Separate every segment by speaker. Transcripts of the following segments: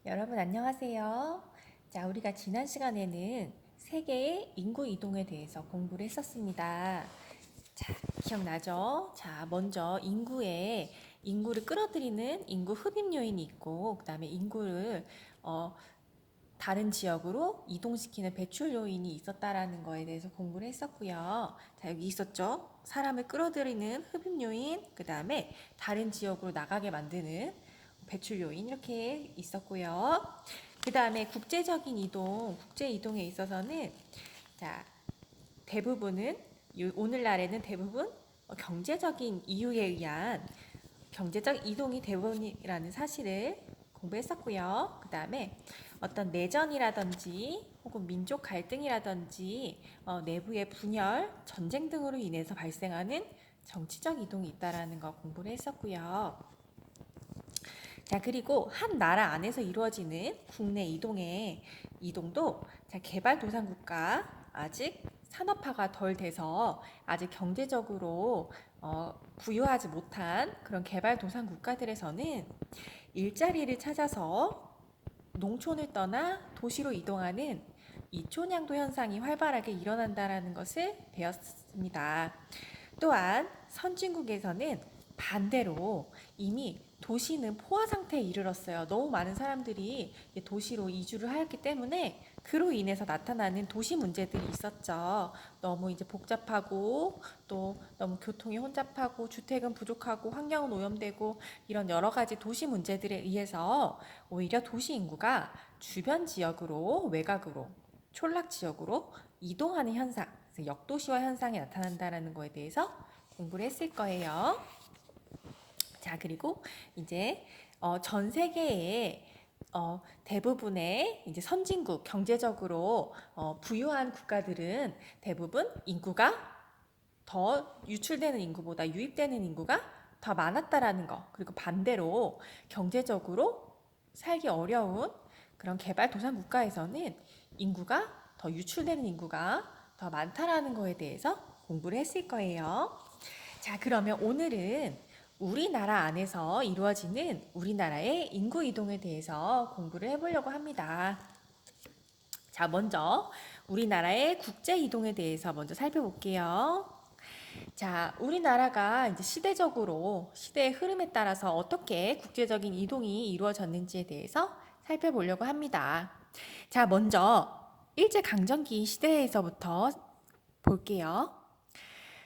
Speaker 1: 여러분 안녕하세요. 자, 우리가 지난 시간에는 세계의 인구 이동에 대해서 공부를 했었습니다. 자, 기억나죠? 자, 먼저 인구를 끌어들이는 인구 흡입 요인이 있고, 그다음에 인구를 다른 지역으로 이동시키는 배출 요인이 있었다라는 거에 대해서 공부를 했었고요. 자, 여기 있었죠? 사람을 끌어들이는 흡입 요인, 그다음에 다른 지역으로 나가게 만드는 배출 요인 이렇게 있었고요. 그다음에 국제 이동에 있어서는 자, 대부분은 오늘날에는 대부분 경제적인 이유에 의한 경제적 이동이 대부분이라는 사실을 공부했었고요. 그 다음에 어떤 내전이라든지 혹은 민족 갈등이라든지 내부의 분열, 전쟁 등으로 인해서 발생하는 정치적 이동이 있다라는 거 공부를 했었고요. 자, 그리고 한 나라 안에서 이루어지는 국내 이동도 자, 개발도상국가 아직 산업화가 덜 돼서 아직 경제적으로 부유하지 못한 그런 개발도상 국가들에서는 일자리를 찾아서 농촌을 떠나 도시로 이동하는 이촌양도 현상이 활발하게 일어난다라는 것을 배웠습니다. 또한 선진국에서는 반대로 이미 도시는 포화 상태에 이르렀어요. 너무 많은 사람들이 도시로 이주를 하였기 때문에 그로 인해서 나타나는 도시 문제들이 있었죠. 너무 이제 복잡하고 또 너무 교통이 혼잡하고 주택은 부족하고 환경은 오염되고 이런 여러 가지 도시 문제들에 의해서 오히려 도시 인구가 주변 지역으로 외곽으로 촌락 지역으로 이동하는 현상, 역도시화 현상이 나타난다는 거에 대해서 공부를 했을 거예요. 자, 그리고 이제 전 세계의 대부분의 이제 선진국, 경제적으로 부유한 국가들은 대부분 인구가 더 유출되는 인구보다 유입되는 인구가 더 많았다라는 거. 그리고 반대로 경제적으로 살기 어려운 그런 개발도상 국가에서는 인구가 더 유출되는 인구가 더 많다라는 거에 대해서 공부를 했을 거예요. 자, 그러면 오늘은 우리나라 안에서 이루어지는 우리나라의 인구 이동에 대해서 공부를 해보려고 합니다. 자, 먼저 우리나라의 국제 이동에 대해서 먼저 살펴볼게요. 자, 우리나라가 이제 시대의 흐름에 따라서 어떻게 국제적인 이동이 이루어졌는지에 대해서 살펴보려고 합니다. 자, 먼저 일제강점기 시대에서부터 볼게요.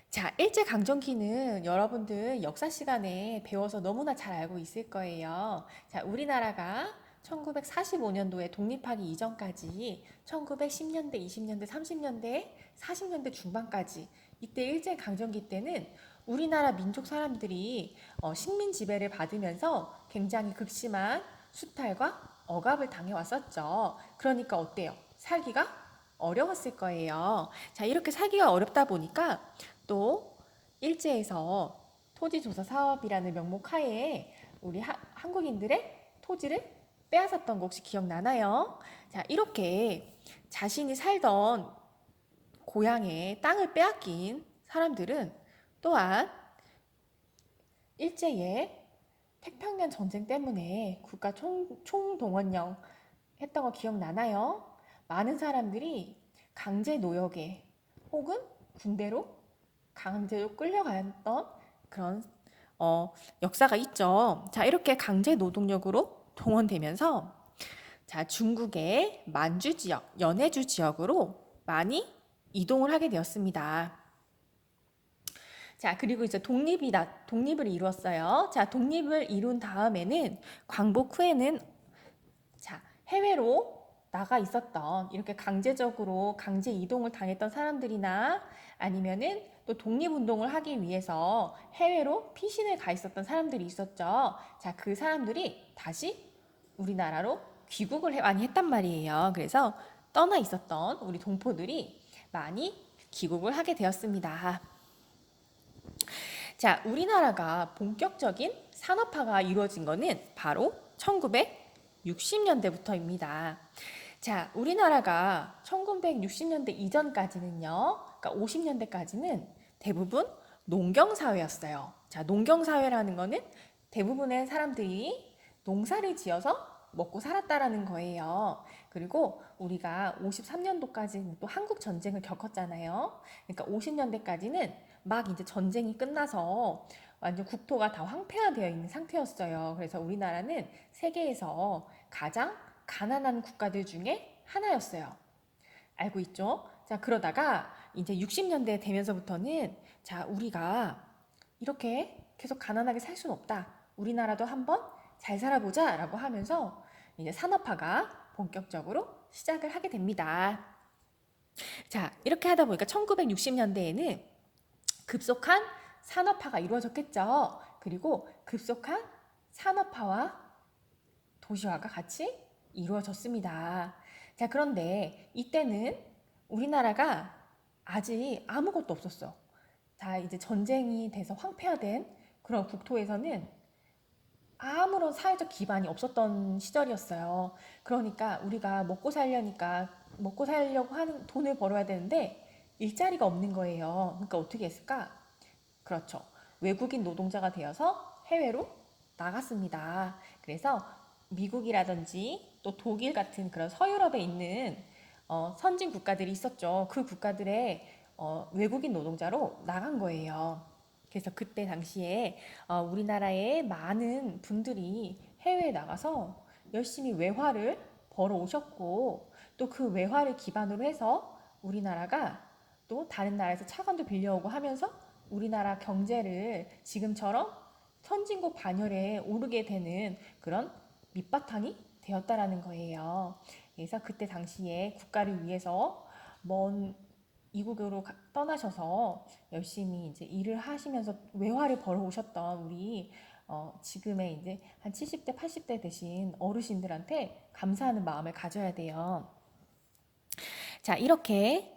Speaker 1: 자, 일제강점기는 여러분들 역사 시간에 배워서 너무나 잘 알고 있을 거예요. 자, 우리나라가 1945년도에 독립하기 이전까지 1910년대, 20년대, 30년대, 40년대 중반까지 이때 일제강점기 때는 우리나라 민족 사람들이 식민 지배를 받으면서 굉장히 극심한 수탈과 억압을 당해왔었죠. 그러니까 어때요? 살기가 어려웠을 거예요. 자, 이렇게 살기가 어렵다 보니까 또 일제에서 토지조사 사업이라는 명목 하에 우리 한국인들의 토지를 빼앗았던 거 혹시 기억나나요? 자, 이렇게 자신이 살던 고향의 땅을 빼앗긴 사람들은 또한 일제의 태평양 전쟁 때문에 국가 총동원령 했던 거 기억나나요? 많은 사람들이 강제 노역에 혹은 군대로 강제로 끌려갔던 그런 역사가 있죠. 자, 이렇게 강제 노동력으로 동원되면서 자, 중국의 만주 지역, 연해주 지역으로 많이 이동을 하게 되었습니다. 자, 그리고 이제 독립을 이루었어요. 자, 독립을 이룬 다음에는 광복 후에는 자, 해외로 나가 있었던 이렇게 강제적으로 강제 이동을 당했던 사람들이나 아니면은 또 독립운동을 하기 위해서 해외로 피신을 가 있었던 사람들이 있었죠. 자, 그 사람들이 다시 우리나라로 귀국을 많이 했단 말이에요. 그래서 떠나 있었던 우리 동포들이 많이 귀국을 하게 되었습니다. 자, 우리나라가 본격적인 산업화가 이루어진 거는 바로 1960년대부터입니다. 자, 우리나라가 1960년대 이전까지는요, 그러니까 50년대까지는 대부분 농경사회였어요. 자, 농경사회라는 거는 대부분의 사람들이 농사를 지어서 먹고 살았다라는 거예요. 그리고 우리가 53년도까지 또 한국 전쟁을 겪었잖아요. 그러니까 50년대까지는 막 이제 전쟁이 끝나서 완전 국토가 다 황폐화되어 있는 상태였어요. 그래서 우리나라는 세계에서 가장 가난한 국가들 중에 하나였어요. 알고 있죠? 자, 그러다가 이제 60년대 되면서부터는 자, 우리가 이렇게 계속 가난하게 살 수는 없다. 우리나라도 한번 잘 살아보자 라고 하면서 이제 산업화가 본격적으로 시작을 하게 됩니다. 자, 이렇게 하다 보니까 1960년대에는 급속한 산업화가 이루어졌겠죠. 그리고 급속한 산업화와 도시화가 같이 이루어졌습니다. 자, 그런데 이때는 우리나라가 아직 아무것도 없었어. 자, 이제 전쟁이 돼서 황폐화된 그런 국토에서는 아무런 사회적 기반이 없었던 시절이었어요. 그러니까 우리가 먹고 살려고 하는 돈을 벌어야 되는데 일자리가 없는 거예요. 그러니까 어떻게 했을까? 그렇죠. 외국인 노동자가 되어서 해외로 나갔습니다. 그래서 미국이라든지 또 독일 같은 그런 서유럽에 있는 선진 국가들이 있었죠. 그 국가들의 외국인 노동자로 나간 거예요. 그래서 그때 당시에 우리나라의 많은 분들이 해외에 나가서 열심히 외화를 벌어 오셨고 또 그 외화를 기반으로 해서 우리나라가 또 다른 나라에서 차관도 빌려오고 하면서 우리나라 경제를 지금처럼 선진국 반열에 오르게 되는 그런 밑바탕이 되었다라는 거예요. 그래서 그때 당시에 국가를 위해서 먼 이국으로 떠나셔서 열심히 이제 일을 하시면서 외화를 벌어오셨던 우리 지금의 이제 한 70대, 80대 되신 어르신들한테 감사하는 마음을 가져야 돼요. 자, 이렇게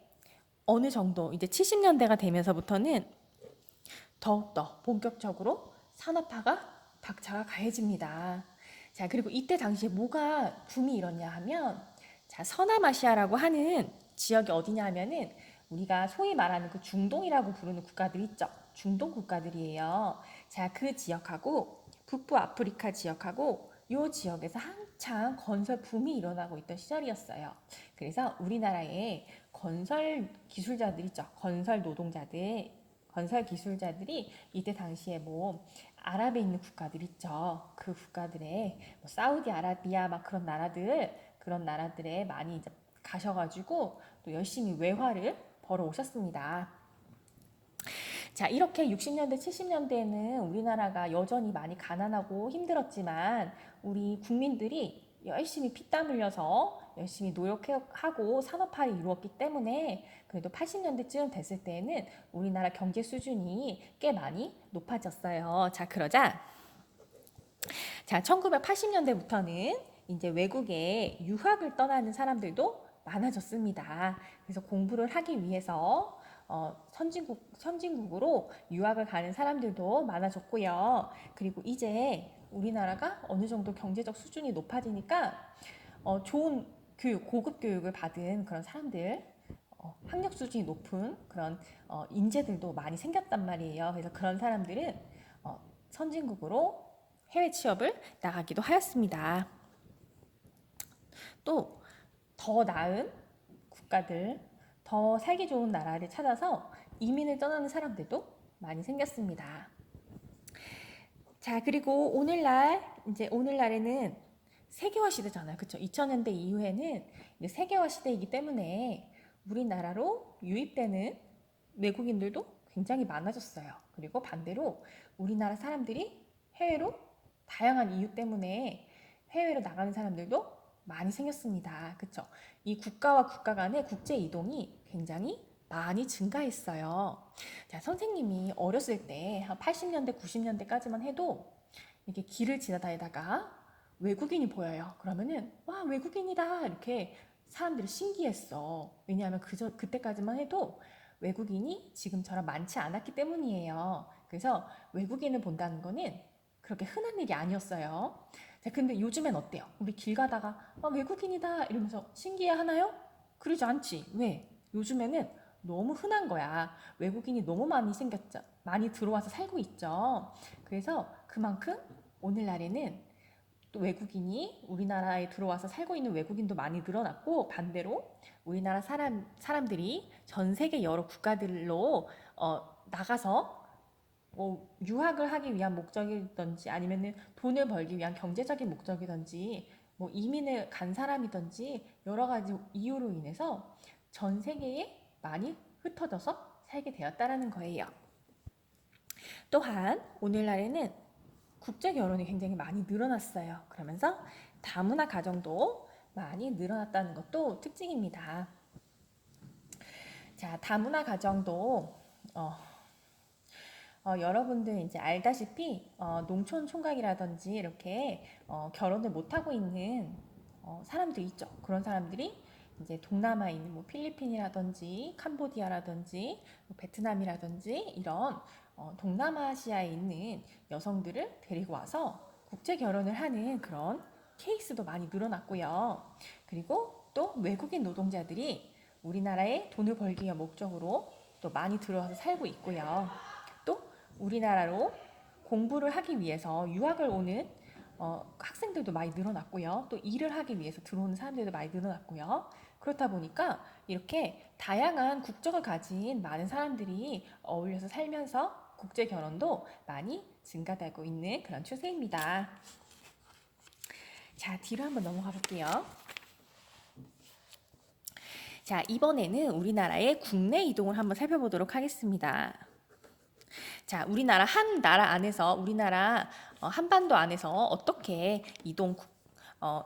Speaker 1: 어느 정도 이제 70년대가 되면서부터는 더욱더 본격적으로 산업화가 박차가 가해집니다. 자, 그리고 이때 당시에 뭐가 붐이 일었냐 하면, 자, 서남아시아라고 하는 지역이 어디냐 하면은 우리가 소위 말하는 그 중동이라고 부르는 국가들 있죠. 중동 국가들이에요. 자, 그 지역하고 북부 아프리카 지역하고 요 지역에서 한창 건설 붐이 일어나고 있던 시절이었어요. 그래서 우리나라의 건설 기술자들 있죠. 건설 기술자들이 이때 당시에 뭐 아랍에 있는 국가들 있죠. 그 국가들의 뭐 사우디아라비아 막 그런 나라들에 많이 이제 가셔가지고 또 열심히 외화를 벌어 오셨습니다. 자, 이렇게 60년대, 70년대에는 우리나라가 여전히 많이 가난하고 힘들었지만 우리 국민들이 열심히 피땀 흘려서 열심히 노력하고 산업화를 이루었기 때문에 그래도 80년대쯤 됐을 때에는 우리나라 경제 수준이 꽤 많이 높아졌어요. 자, 1980년대부터는 이제 외국에 유학을 떠나는 사람들도 많아졌습니다. 그래서 공부를 하기 위해서 선진국으로 유학을 가는 사람들도 많아졌고요. 그리고 이제 우리나라가 어느 정도 경제적 수준이 높아지니까 좋은 교육, 고급 교육을 받은 그런 사람들, 학력 수준이 높은 그런 인재들도 많이 생겼단 말이에요. 그래서 그런 사람들은 선진국으로 해외 취업을 나가기도 하였습니다. 또 더 나은 국가들, 더 살기 좋은 나라를 찾아서 이민을 떠나는 사람들도 많이 생겼습니다. 자, 그리고 오늘날에는 세계화 시대잖아요. 그쵸? 2000년대 이후에는 이제 세계화 시대이기 때문에 우리나라로 유입되는 외국인들도 굉장히 많아졌어요. 그리고 반대로 우리나라 사람들이 해외로 다양한 이유 때문에 해외로 나가는 사람들도 많이 생겼습니다. 그쵸? 이 국가와 국가 간의 국제 이동이 굉장히 많이 증가했어요. 자, 선생님이 어렸을 때 한 80년대, 90년대까지만 해도 이렇게 길을 지나다니다가 외국인이 보여요. 그러면은 와, 외국인이다 이렇게 사람들이 신기했어. 왜냐하면 그때까지만 해도 외국인이 지금처럼 많지 않았기 때문이에요. 그래서 외국인을 본다는 거는 그렇게 흔한 일이 아니었어요. 자, 근데 요즘엔 어때요? 우리 길 가다가 외국인이다 이러면서 신기해 하나요? 그러지 않지. 왜? 요즘에는 너무 흔한 거야. 외국인이 너무 많이 생겼죠. 많이 들어와서 살고 있죠. 그래서 그만큼 오늘날에는 또 외국인이 우리나라에 들어와서 살고 있는 외국인도 많이 늘어났고, 반대로 우리나라 사람들이 전 세계 여러 국가들로 나가서 뭐 유학을 하기 위한 목적이든지 아니면은 돈을 벌기 위한 경제적인 목적이든지 뭐 이민을 간 사람이든지 여러 가지 이유로 인해서 전 세계에 많이 흩어져서 살게 되었다라는 거예요. 또한 오늘날에는 국제 결혼이 굉장히 많이 늘어났어요. 그러면서 다문화 가정도 많이 늘어났다는 것도 특징입니다. 자, 다문화 가정도 어, 여러분들 이제 알다시피 농촌 총각이라든지 이렇게 결혼을 못 하고 있는 사람들 있죠. 그런 사람들이 이제 동남아에 있는 뭐 필리핀이라든지 캄보디아라든지 뭐 베트남이라든지 이런 동남아시아에 있는 여성들을 데리고 와서 국제 결혼을 하는 그런 케이스도 많이 늘어났고요. 그리고 또 외국인 노동자들이 우리나라에 돈을 벌기 위한 목적으로 또 많이 들어와서 살고 있고요. 또 우리나라로 공부를 하기 위해서 유학을 오는 학생들도 많이 늘어났고요. 또 일을 하기 위해서 들어오는 사람들도 많이 늘어났고요. 그렇다 보니까 이렇게 다양한 국적을 가진 많은 사람들이 어울려서 살면서 국제 결혼도 많이 증가되고 있는 그런 추세입니다. 자, 뒤로 한번 넘어가 볼게요. 자, 이번에는 우리나라의 국내 이동을 한번 살펴보도록 하겠습니다. 자, 우리나라 한 나라 안에서 우리나라 한반도 안에서 어떻게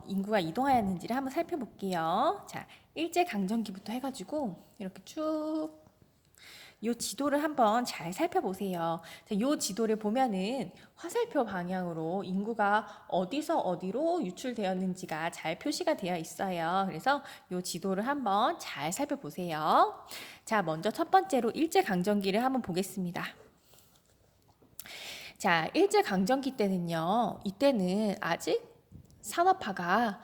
Speaker 1: 인구가 이동하였는지를 한번 살펴볼게요. 자, 일제 강점기부터 해가지고 이렇게 쭉 이 지도를 한번 잘 살펴보세요. 자, 이 지도를 보면은 화살표 방향으로 인구가 어디서 어디로 유출되었는지가 잘 표시가 되어 있어요. 그래서 이 지도를 한번 잘 살펴보세요. 자, 먼저 첫 번째로 일제 강점기를 한번 보겠습니다. 자, 일제강점기 때는요, 이때는 아직 산업화가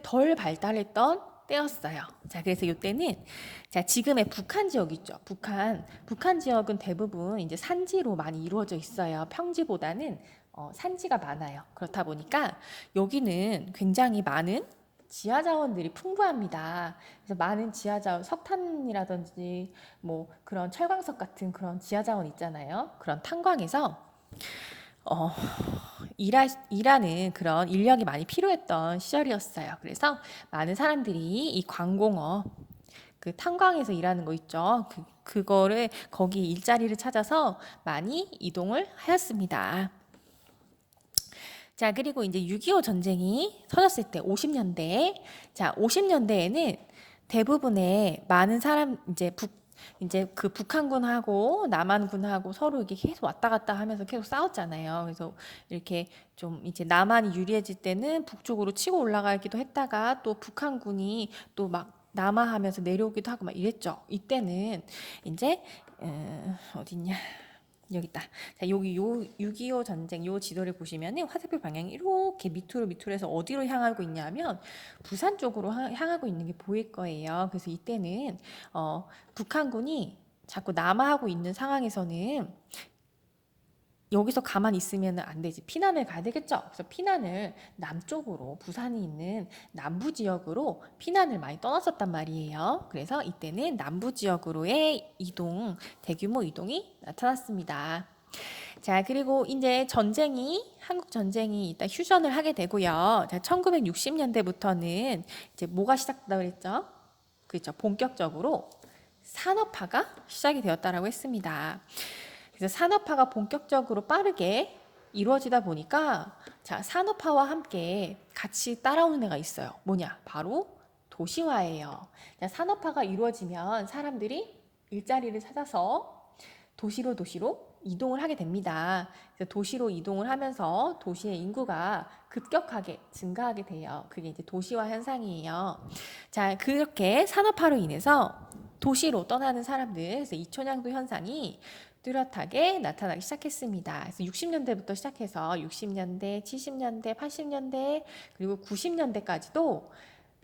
Speaker 1: 덜 발달했던 때였어요. 자, 그래서 이때는 자, 지금의 북한 지역 있죠. 북한 지역은 대부분 이제 산지로 많이 이루어져 있어요. 평지보다는 산지가 많아요. 그렇다 보니까 여기는 굉장히 많은 지하 자원들이 풍부합니다. 그래서 많은 지하 자원, 석탄이라든지 뭐 그런 철광석 같은 그런 지하 자원 있잖아요. 그런 탄광에서 어, 일하는 그런 인력이 많이 필요했던 시절이었어요. 그래서 많은 사람들이 이 광공업, 그 탄광에서 일하는 거 있죠. 그거를 거기 일자리를 찾아서 많이 이동을 하였습니다. 자, 그리고 이제 6.25 전쟁이 터졌을 때 50년대. 자, 50년대에는 대부분의 많은 사람 이제 그 북한군하고 남한군하고 서로 이렇게 계속 왔다 갔다 하면서 계속 싸웠잖아요. 그래서 이렇게 좀 이제 남한이 유리해질 때는 북쪽으로 치고 올라가기도 했다가 또 북한군이 또 막 남하하면서 내려오기도 하고 막 이랬죠. 이때는 이제 어딨냐? 여기 있다. 자, 여기 6.25 전쟁 요 지도를 보시면은 화살표 방향이 이렇게 밑으로 해서 어디로 향하고 있냐면 부산 쪽으로 향하고 있는 게 보일 거예요. 그래서 이때는 북한군이 자꾸 남하하고 있는 상황에서는 여기서 가만히 있으면 안 되지. 피난을 가야 되겠죠. 그래서 피난을 남쪽으로 부산이 있는 남부 지역으로 피난을 많이 떠났었단 말이에요. 그래서 이때는 남부 지역으로의 대규모 이동이 나타났습니다. 자, 그리고 이제 한국 전쟁이 일단 휴전을 하게 되고요. 자, 1960년대부터는 이제 뭐가 시작됐다고 그랬죠? 그렇죠. 본격적으로 산업화가 시작이 되었다라고 했습니다. 그래서 산업화가 본격적으로 빠르게 이루어지다 보니까 자, 산업화와 함께 같이 따라오는 애가 있어요. 뭐냐? 바로 도시화예요. 자, 산업화가 이루어지면 사람들이 일자리를 찾아서 도시로 이동을 하게 됩니다. 그래서 도시로 이동을 하면서 도시의 인구가 급격하게 증가하게 돼요. 그게 이제 도시화 현상이에요. 자, 그렇게 산업화로 인해서 도시로 떠나는 사람들, 그래서 이촌양도 현상이 뚜렷하게 나타나기 시작했습니다. 그래서 60년대부터 시작해서 60년대, 70년대, 80년대, 그리고 90년대까지도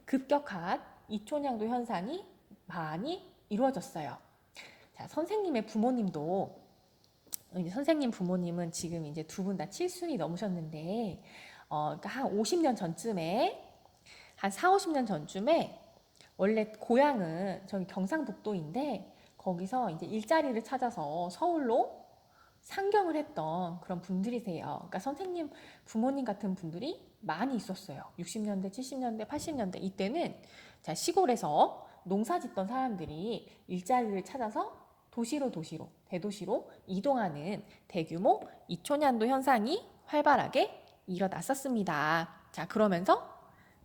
Speaker 1: 급격한 이촌양도 현상이 많이 이루어졌어요. 자, 선생님의 부모님도, 선생님 부모님은 지금 이제 두 분 다 칠순이 넘으셨는데, 그러니까 한 50년 전쯤에, 한 4, 50년 전쯤에 원래 고향은 저기 경상북도인데 거기서 이제 일자리를 찾아서 서울로 상경을 했던 그런 분들이세요. 그러니까 선생님, 부모님 같은 분들이 많이 있었어요. 60년대, 70년대, 80년대 이때는 자, 시골에서 농사 짓던 사람들이 일자리를 찾아서 도시로 대도시로 이동하는 대규모 이촌양도 현상이 활발하게 일어났었습니다. 자, 그러면서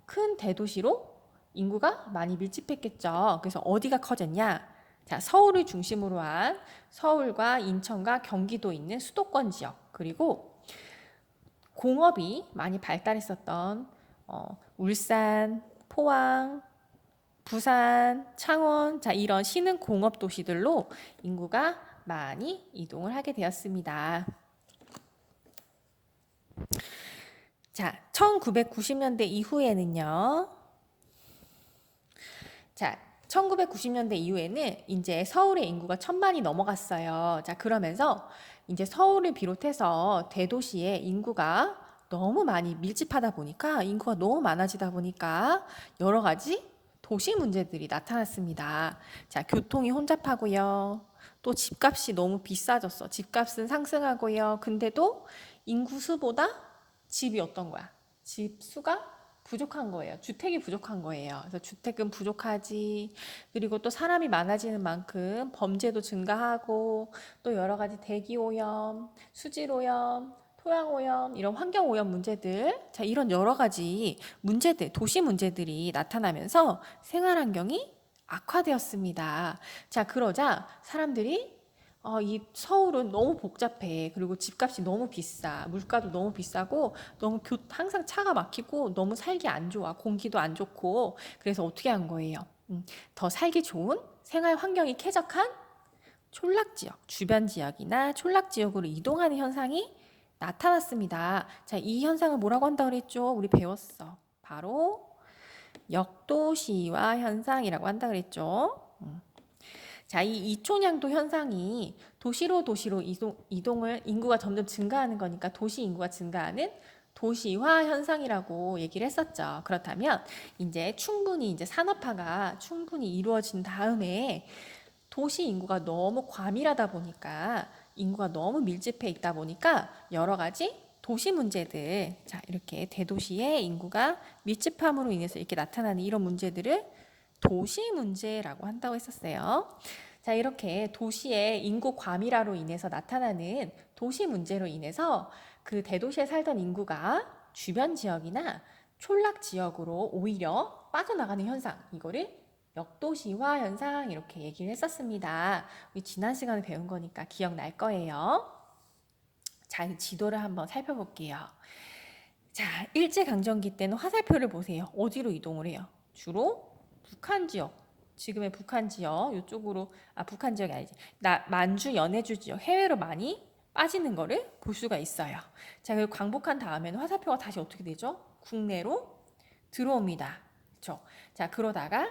Speaker 1: 큰 대도시로 인구가 많이 밀집했겠죠. 그래서 어디가 커졌냐? 자, 서울을 중심으로 한 서울과 인천과 경기도 있는 수도권 지역, 그리고 공업이 많이 발달했었던 울산, 포항, 부산, 창원, 자, 이런 신흥 공업 도시들로 인구가 많이 이동을 하게 되었습니다. 자, 1990년대 이후에는요. 자, 1990년대 이후에는 이제 서울의 인구가 1000만이 넘어갔어요. 자, 그러면서 이제 서울을 비롯해서 대도시의 인구가 너무 많이 밀집하다 보니까, 인구가 너무 많아지다 보니까 여러 가지 도시 문제들이 나타났습니다. 자, 교통이 혼잡하고요. 또 집값이 너무 비싸졌어. 집값은 상승하고요. 근데도 인구 수보다 집이 어떤 거야? 집 수가 부족한 거예요. 주택이 부족한 거예요. 그래서 주택은 부족하지. 그리고 또 사람이 많아지는 만큼 범죄도 증가하고 또 여러 가지 대기 오염, 수질 오염, 토양 오염, 이런 환경 오염 문제들, 자, 이런 여러 가지 문제들, 도시 문제들이 나타나면서 생활 환경이 악화되었습니다. 자, 그러자 사람들이 이 서울은 너무 복잡해. 그리고 집값이 너무 비싸. 물가도 너무 비싸고, 너무 항상 차가 막히고, 너무 살기 안 좋아. 공기도 안 좋고. 그래서 어떻게 한 거예요? 더 살기 좋은 생활 환경이 쾌적한 촌락 지역, 주변 지역이나 촌락 지역으로 이동하는 현상이 나타났습니다. 자, 이 현상을 뭐라고 한다고 그랬죠? 우리 배웠어. 바로 역도시화 현상이라고 한다 그랬죠. 자, 이 이촌양도 현상이 도시로 이동을 인구가 점점 증가하는 거니까 도시 인구가 증가하는 도시화 현상이라고 얘기를 했었죠. 그렇다면 이제 충분히 이제 산업화가 충분히 이루어진 다음에 도시 인구가 너무 과밀하다 보니까 인구가 너무 밀집해 있다 보니까 여러 가지 도시 문제들, 자, 이렇게 대도시의 인구가 밀집함으로 인해서 이렇게 나타나는 이런 문제들을 도시 문제라고 한다고 했었어요. 자, 이렇게 도시의 인구 과밀화로 인해서 나타나는 도시 문제로 인해서 그 대도시에 살던 인구가 주변 지역이나 촌락 지역으로 오히려 빠져나가는 현상, 이거를 역도시화 현상 이렇게 얘기를 했었습니다. 우리 지난 시간에 배운 거니까 기억날 거예요. 자, 지도를 한번 살펴볼게요. 자, 일제강점기 때는 화살표를 보세요. 어디로 이동을 해요? 주로 북한 지역, 지금의 북한 지역, 이쪽으로, 북한 지역이 아니지. 만주, 연해주 지역, 해외로 많이 빠지는 거를 볼 수가 있어요. 자, 그리고 광복한 다음에는 화살표가 다시 어떻게 되죠? 국내로 들어옵니다. 그렇죠? 자, 그러다가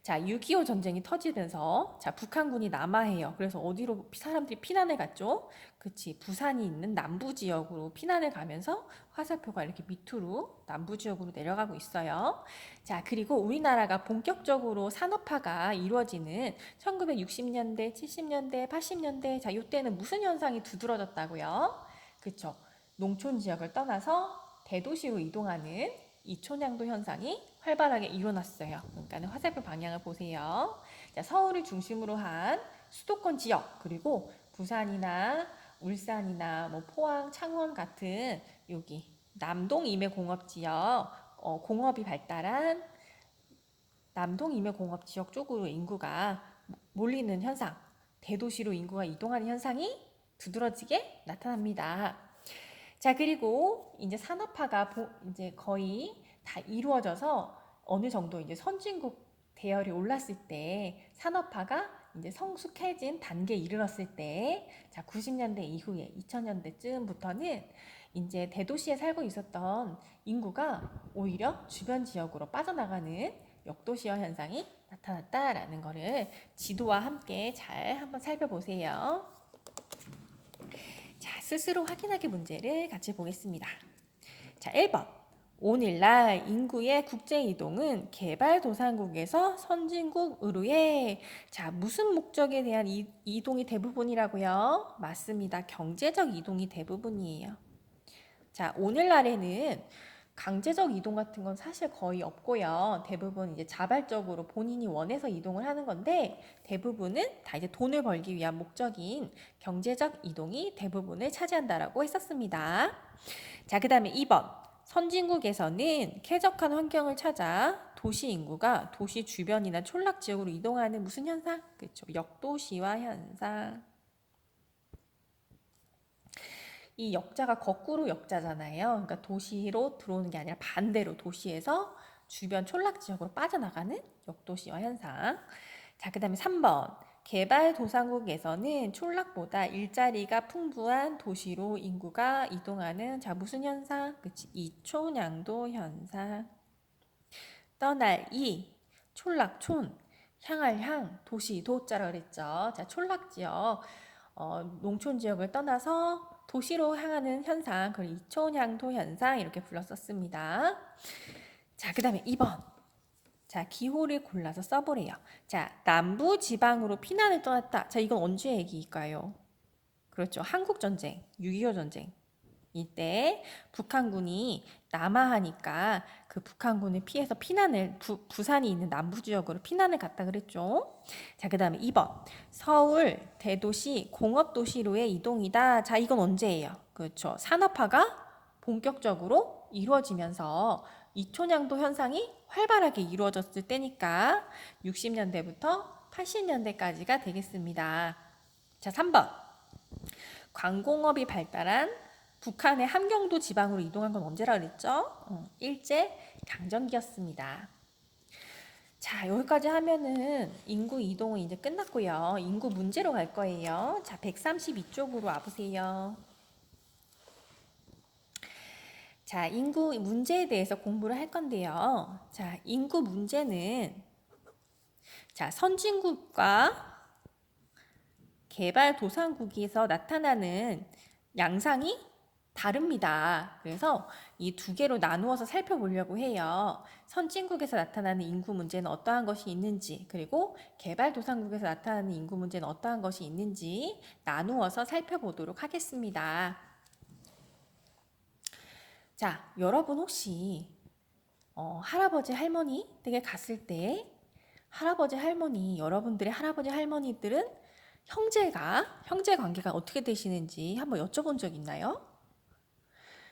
Speaker 1: 자, 6.25 전쟁이 터지면서 자, 북한군이 남하해요. 그래서 어디로 사람들이 피난을 갔죠? 그치, 부산이 있는 남부 지역으로 피난을 가면서 화살표가 이렇게 밑으로 남부 지역으로 내려가고 있어요. 자, 그리고 우리나라가 본격적으로 산업화가 이루어지는 1960년대, 70년대, 80년대, 자, 이때는 무슨 현상이 두드러졌다고요? 그쵸, 농촌 지역을 떠나서 대도시로 이동하는 이촌양도 현상이 활발하게 일어났어요. 그러니까 화살표 방향을 보세요. 자, 서울을 중심으로 한 수도권 지역, 그리고 부산이나 울산이나 뭐 포항, 창원 같은 여기 남동 임해공업 지역, 공업이 발달한 남동 임해공업 지역 쪽으로 인구가 몰리는 현상, 대도시로 인구가 이동하는 현상이 두드러지게 나타납니다. 자, 그리고 이제 산업화가 이제 거의 다 이루어져서 어느 정도 이제 선진국 대열이 올랐을 때 산업화가 이제 성숙해진 단계에 이르렀을 때, 자, 90년대 이후에 2000년대쯤부터는 이제 대도시에 살고 있었던 인구가 오히려 주변 지역으로 빠져나가는 역도시화 현상이 나타났다라는 거를 지도와 함께 잘 한번 살펴보세요. 자, 스스로 확인하기 문제를 같이 보겠습니다. 자, 1번. 오늘날 인구의 국제 이동은 개발도상국에서 선진국으로의 자, 무슨 목적에 대한 이동이 대부분이라고요? 맞습니다. 경제적 이동이 대부분이에요. 자, 오늘날에는 강제적 이동 같은 건 사실 거의 없고요. 대부분 이제 자발적으로 본인이 원해서 이동을 하는 건데 대부분은 다 이제 돈을 벌기 위한 목적인 경제적 이동이 대부분을 차지한다라고 했었습니다. 자, 그다음에 2번. 선진국에서는 쾌적한 환경을 찾아 도시 인구가 도시 주변이나 촌락 지역으로 이동하는 무슨 현상? 그렇죠. 역도시화 현상. 이 역자가 거꾸로 역자잖아요. 그러니까 도시로 들어오는 게 아니라 반대로 도시에서 주변 촌락 지역으로 빠져나가는 역도시화 현상. 자, 그다음에 3번. 개발도상국에서는 촌락보다 일자리가 풍부한 도시로 인구가 이동하는 자, 무슨 현상? 그치? 이촌양도 현상. 떠날 이 촌락 촌 향할 향 도시 도자라 그랬죠. 자, 촌락 지역 농촌 지역을 떠나서 도시로 향하는 현상, 그걸 이촌향토 현상 이렇게 불렀었습니다. 자, 그 다음에 2번. 자, 기호를 골라서 써보래요. 자, 남부 지방으로 피난을 떠났다. 자, 이건 언제 얘기일까요? 그렇죠. 한국전쟁, 6.25 전쟁. 이때 북한군이 남하하니까 그 북한군을 피해서 피난을 부산이 있는 남부 지역으로 피난을 갔다 그랬죠. 자, 그다음에 2번. 서울 대도시 공업도시로의 이동이다. 자, 이건 언제예요? 그렇죠. 산업화가 본격적으로 이루어지면서 이촌양도 현상이 활발하게 이루어졌을 때니까 60년대부터 80년대까지가 되겠습니다. 자, 3번. 광공업이 발달한 북한의 함경도 지방으로 이동한 건 언제라 그랬죠? 일제 강점기였습니다. 자, 여기까지 하면은 인구 이동은 이제 끝났고요. 인구 문제로 갈 거예요. 자, 132쪽으로 와보세요. 자, 인구 문제에 대해서 공부를 할 건데요. 자, 인구 문제는 자, 선진국과 개발도상국에서 나타나는 양상이 다릅니다. 그래서 이 두 개로 나누어서 살펴보려고 해요. 선진국에서 나타나는 인구 문제는 어떠한 것이 있는지, 그리고 개발도상국에서 나타나는 인구 문제는 어떠한 것이 있는지 나누어서 살펴보도록 하겠습니다. 자, 여러분 혹시 할아버지 할머니 댁에 갔을 때 할아버지 할머니, 여러분들의 할아버지 할머니들은 형제 관계가 어떻게 되시는지 한번 여쭤본 적 있나요?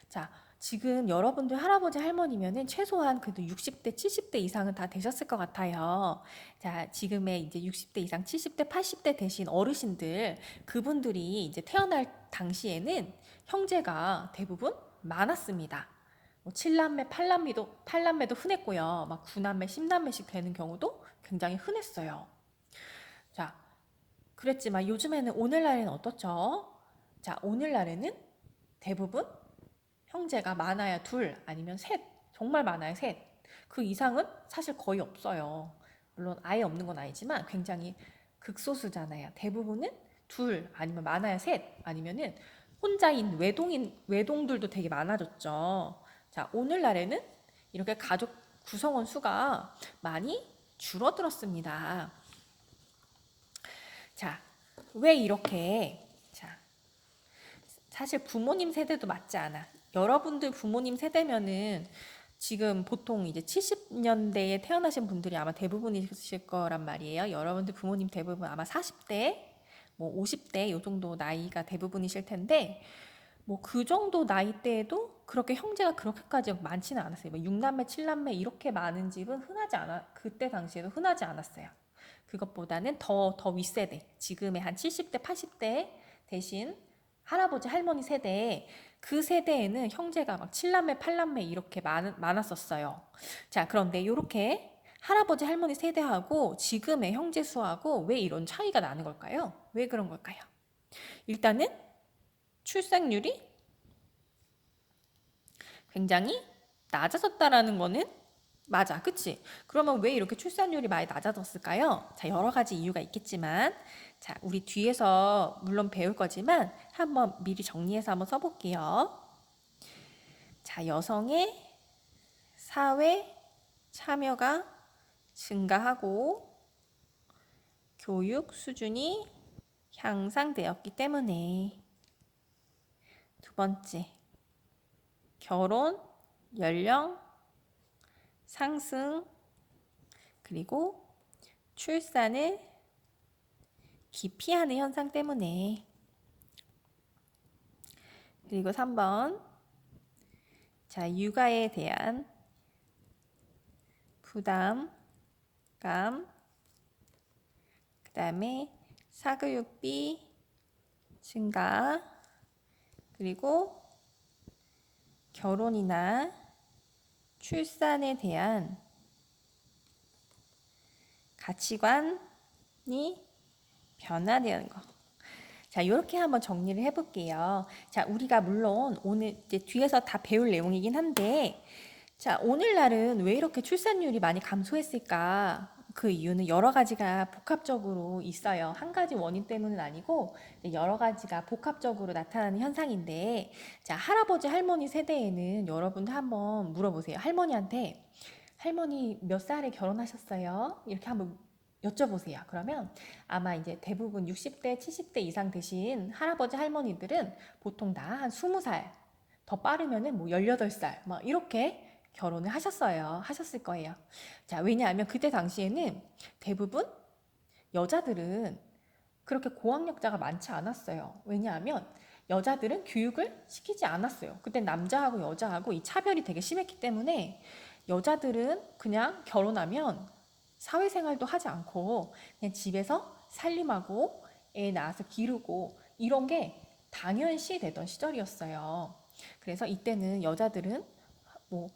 Speaker 1: 자, 지금 여러분들 할아버지 할머니면은 최소한 그래도 60대, 70대 이상은 다 되셨을 것 같아요. 자, 지금의 이제 60대 이상, 70대, 80대 되신 어르신들, 그분들이 이제 태어날 당시에는 형제가 대부분 많았습니다. 뭐 7남매, 8남매도 흔했고요. 막 9남매, 10남매씩 되는 경우도 굉장히 흔했어요. 자, 그랬지만 요즘에는 오늘날에는 어떻죠? 자, 오늘날에는 대부분 형제가 많아야 둘 아니면 셋, 정말 많아야 셋. 그 이상은 사실 거의 없어요. 물론 아예 없는 건 아니지만 굉장히 극소수잖아요. 대부분은 둘 아니면 많아야 셋 아니면은 혼자인 외동들도 되게 많아졌죠. 자, 오늘날에는 이렇게 가족 구성원 수가 많이 줄어들었습니다. 자, 왜 이렇게 자, 사실 부모님 세대도 맞지 않아. 여러분들 부모님 세대면은 지금 보통 이제 70년대에 태어나신 분들이 아마 대부분이실 거란 말이에요. 여러분들 부모님 대부분 아마 40대, 뭐 50대 요 정도 나이가 대부분이실 텐데 뭐 그 정도 나이대에도 그렇게 형제가 그렇게까지 많지는 않았어요. 뭐 6남매, 7남매 이렇게 많은 집은 흔하지 않아 그때 당시에도 흔하지 않았어요. 그것보다는 더 윗세대, 지금의 한 70대, 80대 대신 할아버지, 할머니 세대, 그 세대에는 형제가 막 7남매, 8남매 이렇게 많았었어요. 자, 그런데 이렇게 할아버지, 할머니 세대하고 지금의 형제 수하고 왜 이런 차이가 나는 걸까요? 왜 그런 걸까요? 일단은 출생률이 굉장히 낮아졌다라는 거는 맞아, 그치? 그러면 왜 이렇게 출산율이 많이 낮아졌을까요? 자, 여러 가지 이유가 있겠지만, 자, 우리 뒤에서 물론 배울 거지만, 한번 미리 정리해서 한번 써볼게요. 자, 여성의 사회 참여가 증가하고, 교육 수준이 향상되었기 때문에. 두 번째, 결혼 연령 상승, 그리고 출산을 기피하는 현상 때문에. 그리고 3번, 자, 육아에 대한 부담감, 그 다음에 사교육비 증가, 그리고 결혼이나 출산에 대한 가치관이 변화되는 거. 자, 이렇게 한번 정리를 해볼게요. 자, 우리가 물론 오늘 이제 뒤에서 다 배울 내용이긴 한데, 자, 오늘날은 왜 이렇게 출산율이 많이 감소했을까? 그 이유는 여러 가지가 복합적으로 있어요. 한 가지 원인 때문은 아니고 여러 가지가 복합적으로 나타나는 현상인데, 자, 할아버지 할머니 세대에는 여러분도 한번 물어보세요. 할머니한테 할머니 몇 살에 결혼하셨어요? 이렇게 한번 여쭤보세요. 그러면 아마 이제 대부분 60대, 70대 이상 되신 할아버지 할머니들은 보통 다 한 20살, 더 빠르면은 뭐 18살, 막 이렇게 결혼을 하셨을 거예요. 자, 왜냐하면 그때 당시에는 대부분 여자들은 그렇게 고학력자가 많지 않았어요. 왜냐하면 여자들은 교육을 시키지 않았어요. 그때 남자하고 여자하고 이 차별이 되게 심했기 때문에 여자들은 그냥 결혼하면 사회생활도 하지 않고 그냥 집에서 살림하고 애 낳아서 기르고 이런 게 당연시 되던 시절이었어요. 그래서 이때는 여자들은 뭐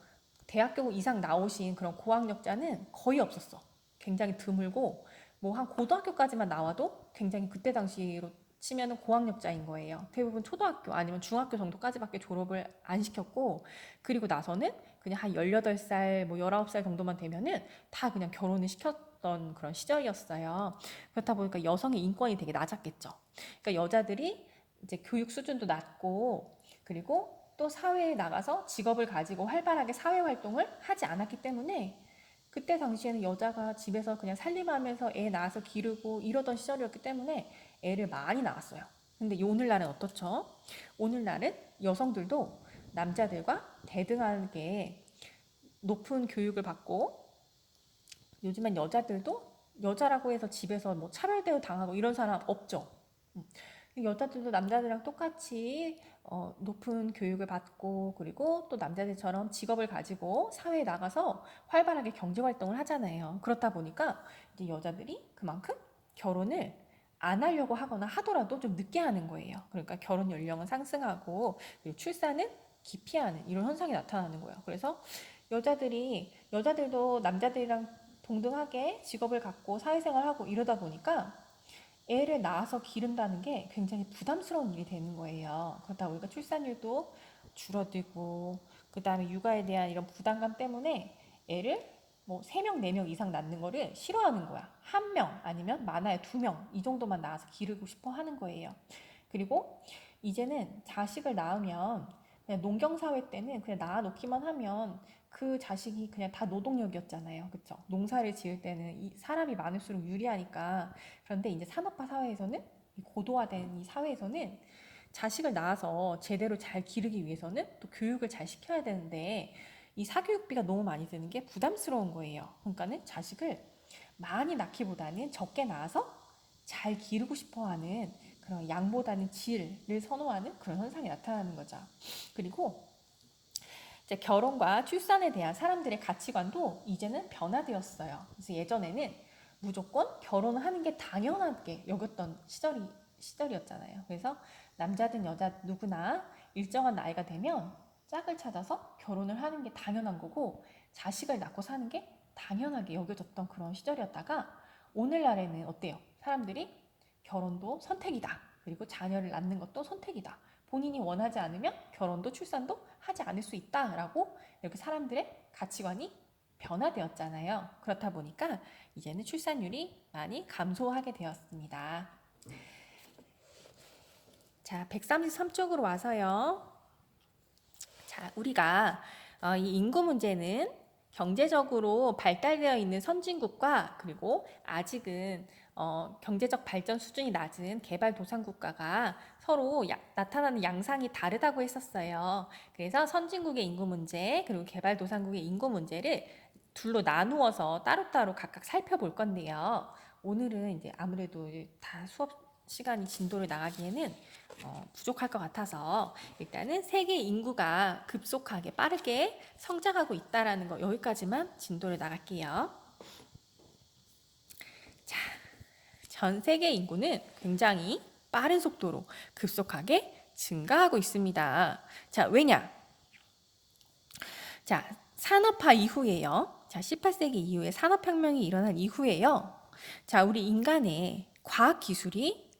Speaker 1: 대학교 이상 나오신 그런 고학력자는 거의 없었어. 굉장히 드물고 뭐 한 고등학교까지만 나와도 굉장히 그때 당시로 치면은 고학력자인 거예요. 대부분 초등학교 아니면 중학교 정도까지밖에 졸업을 안 시켰고 그리고 나서는 그냥 한 18살, 뭐 19살 정도만 되면은 다 그냥 결혼을 시켰던 그런 시절이었어요. 그렇다 보니까 여성의 인권이 되게 낮았겠죠. 그러니까 여자들이 이제 교육 수준도 낮고 그리고 또 사회에 나가서 직업을 가지고 활발하게 사회 활동을 하지 않았기 때문에 그때 당시에는 여자가 집에서 그냥 살림하면서 애 낳아서 기르고 이러던 시절이었기 때문에 애를 많이 낳았어요. 근데 오늘날은 어떻죠? 오늘날은 여성들도 남자들과 대등하게 높은 교육을 받고 요즘엔 여자들도 여자라고 해서 집에서 뭐 차별대우 당하고 이런 사람 없죠. 여자들도 남자들이랑 똑같이 높은 교육을 받고 그리고 또 남자들처럼 직업을 가지고 사회에 나가서 활발하게 경제 활동을 하잖아요. 그렇다 보니까 이제 여자들이 그만큼 결혼을 안 하려고 하거나 하더라도 좀 늦게 하는 거예요. 그러니까 결혼 연령은 상승하고 그리고 출산은 기피하는 이런 현상이 나타나는 거예요. 그래서 여자들도 남자들이랑 동등하게 직업을 갖고 사회생활하고 이러다 보니까 애를 낳아서 기른다는 게 굉장히 부담스러운 일이 되는 거예요. 그러다 보니까 출산율도 줄어들고, 그 다음에 육아에 대한 이런 부담감 때문에 애를 뭐 3명, 4명 이상 낳는 거를 싫어하는 거야. 1명 아니면 많아야 2명 이 정도만 낳아서 기르고 싶어 하는 거예요. 그리고 이제는 자식을 낳으면 그냥 농경사회 때는 그냥 낳아놓기만 하면 그 자식이 그냥 다 노동력이었잖아요. 그쵸? 농사를 지을 때는 이 사람이 많을수록 유리하니까. 그런데 이제 산업화 사회에서는, 이 고도화된 이 사회에서는 자식을 낳아서 제대로 잘 기르기 위해서는 또 교육을 잘 시켜야 되는데 이 사교육비가 너무 많이 드는 게 부담스러운 거예요. 그러니까는 자식을 많이 낳기보다는 적게 낳아서 잘 기르고 싶어 하는 그런 양보다는 질을 선호하는 그런 현상이 나타나는 거죠. 그리고 이제 결혼과 출산에 대한 사람들의 가치관도 이제는 변화되었어요. 그래서 예전에는 무조건 결혼을 하는 게 당연하게 여겼던 시절이었잖아요. 그래서 남자든 여자 누구나 일정한 나이가 되면 짝을 찾아서 결혼을 하는 게 당연한 거고 자식을 낳고 사는 게 당연하게 여겨졌던 그런 시절이었다가 오늘날에는 어때요? 사람들이 결혼도 선택이다. 그리고 자녀를 낳는 것도 선택이다. 본인이 원하지 않으면 결혼도 출산도 하지 않을 수 있다라고 이렇게 사람들의 가치관이 변화되었잖아요. 그렇다 보니까 이제는 출산율이 많이 감소하게 되었습니다. 자, 133쪽으로 와서요. 자, 우리가 이 인구 문제는 경제적으로 발달되어 있는 선진국과 그리고 아직은 경제적 발전 수준이 낮은 개발도상국가가 서로 나타나는 양상이 다르다고 했었어요. 그래서 선진국의 인구 문제 그리고 개발도상국의 인구 문제를 둘로 나누어서 따로따로 각각 살펴볼 건데요. 오늘은 이제 아무래도 다 수업 시간이 진도를 나가기에는 부족할 것 같아서 일단은 세계 인구가 급속하게 빠르게 성장하고 있다라는 거 여기까지만 진도를 나갈게요. 자, 전 세계 인구는 굉장히 빠른 속도로 급속하게 증가하고 있습니다. 자, 왜냐? 자, 산업화 이후에요. 자, 18세기 이후에 산업혁명이 일어난 이후에요. 자, 우리 인간의 과학 기술이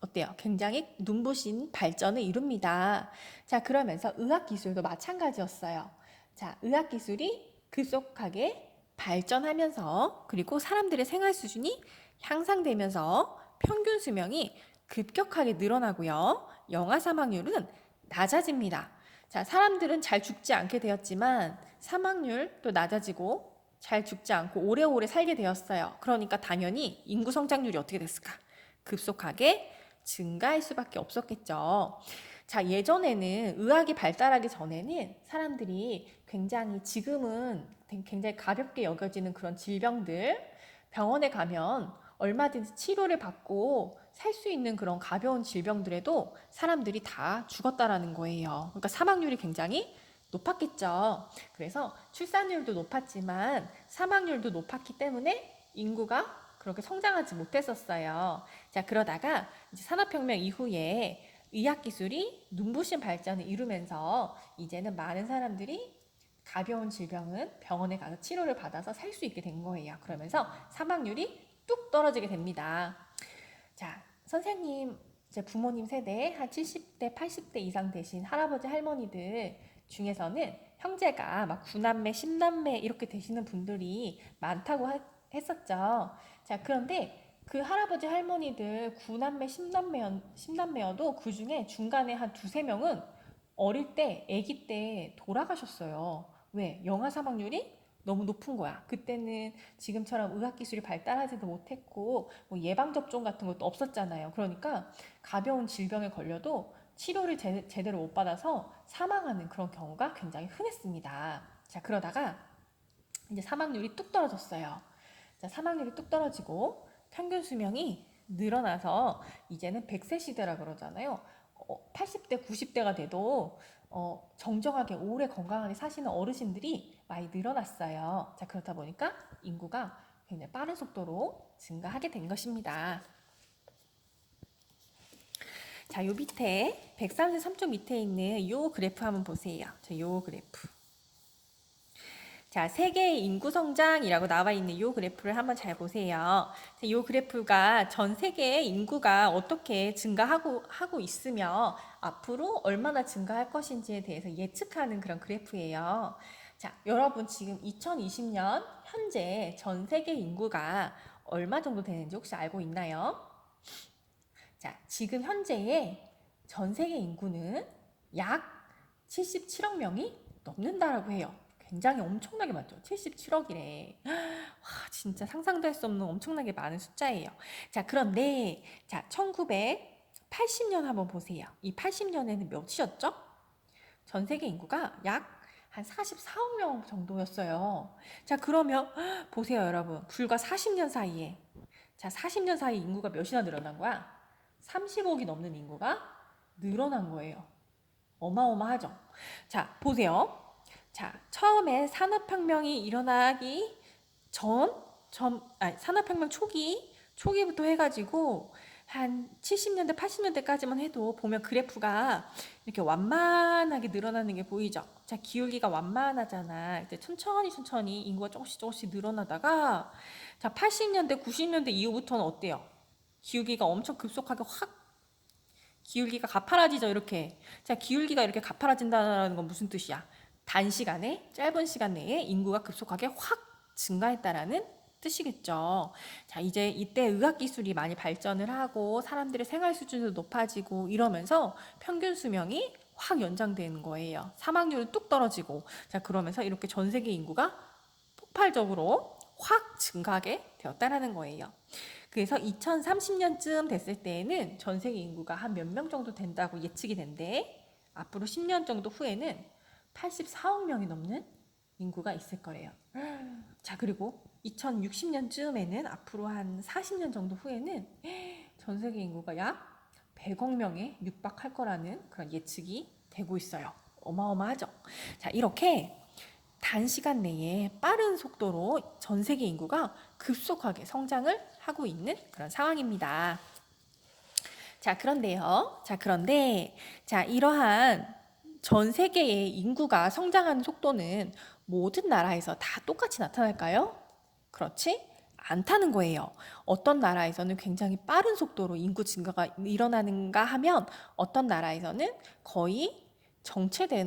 Speaker 1: 어때요? 굉장히 눈부신 발전을 이룹니다. 자, 그러면서 의학 기술도 마찬가지였어요. 자, 의학 기술이 급속하게 발전하면서 그리고 사람들의 생활 수준이 향상되면서 평균 수명이 급격하게 늘어나고요. 영아 사망률은 낮아집니다. 자, 사람들은 잘 죽지 않게 되었지만 사망률도 낮아지고 잘 죽지 않고 오래오래 살게 되었어요. 그러니까 당연히 인구 성장률이 어떻게 됐을까? 급속하게 증가할 수밖에 없었겠죠. 자, 예전에는 의학이 발달하기 전에는 사람들이 굉장히 지금은 굉장히 가볍게 여겨지는 그런 질병들 병원에 가면 얼마든지 치료를 받고 살 수 있는 그런 가벼운 질병들에도 사람들이 다 죽었다라는 거예요. 그러니까 사망률이 굉장히 높았겠죠. 그래서 출산율도 높았지만 사망률도 높았기 때문에 인구가 그렇게 성장하지 못했었어요. 자, 그러다가 이제 산업혁명 이후에 의학 기술이 눈부신 발전을 이루면서 이제는 많은 사람들이 가벼운 질병은 병원에 가서 치료를 받아서 살 수 있게 된 거예요. 그러면서 사망률이 뚝 떨어지게 됩니다. 자, 선생님, 제 부모님 세대 한 70대, 80대 이상 되신 할아버지, 할머니들 중에서는 형제가 막 9남매, 10남매 이렇게 되시는 분들이 많다고 했었죠. 자, 그런데 그 할아버지, 할머니들 9남매, 10남매여도 그 중에 중간에 한 두세 명은 어릴 때, 아기 때 돌아가셨어요. 왜? 영아 사망률이 너무 높은 거야. 그때는 지금처럼 의학기술이 발달하지도 못했고 뭐 예방접종 같은 것도 없었잖아요. 그러니까 가벼운 질병에 걸려도 치료를 제대로 못 받아서 사망하는 그런 경우가 굉장히 흔했습니다. 자, 그러다가 이제 사망률이 뚝 떨어졌어요. 자, 사망률이 뚝 떨어지고 평균 수명이 늘어나서 이제는 100세 시대라 그러잖아요. 80대, 90대가 돼도 정정하게 오래 건강하게 사시는 어르신들이 많이 늘어났어요. 자, 그렇다 보니까 인구가 굉장히 빠른 속도로 증가하게 된 것입니다. 자, 요 밑에 133쪽 밑에 있는 요 그래프 한번 보세요. 자, 요 그래프. 자, 세계의 인구 성장이라고 나와 있는 이 그래프를 한번 잘 보세요. 이 그래프가 전 세계의 인구가 어떻게 증가하고 있으며 앞으로 얼마나 증가할 것인지에 대해서 예측하는 그런 그래프예요. 자, 여러분 지금 2020년 현재 전 세계 인구가 얼마 정도 되는지 혹시 알고 있나요? 자, 지금 현재의 전 세계 인구는 약 77억 명이 넘는다라고 해요. 굉장히 엄청나게 많죠. 77억이래. 와, 진짜 상상도 할 수 없는 엄청나게 많은 숫자예요. 자, 그런데 자, 1980년 한번 보세요. 이 80년에는 몇이었죠? 전 세계 인구가 약 한 44억 명 정도였어요. 자, 그러면 보세요, 여러분. 불과 40년 사이에 자, 40년 사이 인구가 몇이나 늘어난 거야? 30억이 넘는 인구가 늘어난 거예요. 어마어마하죠? 자, 보세요. 자, 처음에 산업혁명이 일어나기 산업혁명 초기부터 해가지고 한 70년대, 80년대까지만 해도 보면 그래프가 이렇게 완만하게 늘어나는 게 보이죠? 자, 기울기가 완만하잖아. 이제 천천히 인구가 조금씩 늘어나다가 자, 80년대, 90년대 이후부터는 어때요? 기울기가 엄청 급속하게 확 기울기가 가파라지죠, 이렇게. 자, 기울기가 이렇게 가파라진다는 건 무슨 뜻이야? 짧은 시간 내에 인구가 급속하게 확 증가했다라는 뜻이겠죠. 자, 이제 이때 의학 기술이 많이 발전을 하고 사람들의 생활 수준도 높아지고 이러면서 평균 수명이 확 연장되는 거예요. 사망률은 뚝 떨어지고. 자, 그러면서 이렇게 전 세계 인구가 폭발적으로 확 증가하게 되었다라는 거예요. 그래서 2030년쯤 됐을 때에는 전 세계 인구가 한 몇 명 정도 된다고 예측이 된대. 앞으로 10년 정도 후에는 84억 명이 넘는 인구가 있을 거래요. 자, 그리고 2060년쯤에는 앞으로 한 40년 정도 후에는 전 세계 인구가 약 100억 명에 육박할 거라는 그런 예측이 되고 있어요. 어마어마하죠. 자, 이렇게 단시간 내에 빠른 속도로 전 세계 인구가 급속하게 성장을 하고 있는 그런 상황입니다. 자, 그런데 이러한 전 세계의 인구가 성장하는 속도는 모든 나라에서 다 똑같이 나타날까요? 그렇지 않다는 거예요. 어떤 나라에서는 굉장히 빠른 속도로 인구 증가가 일어나는가 하면 어떤 나라에서는 거의 정체되는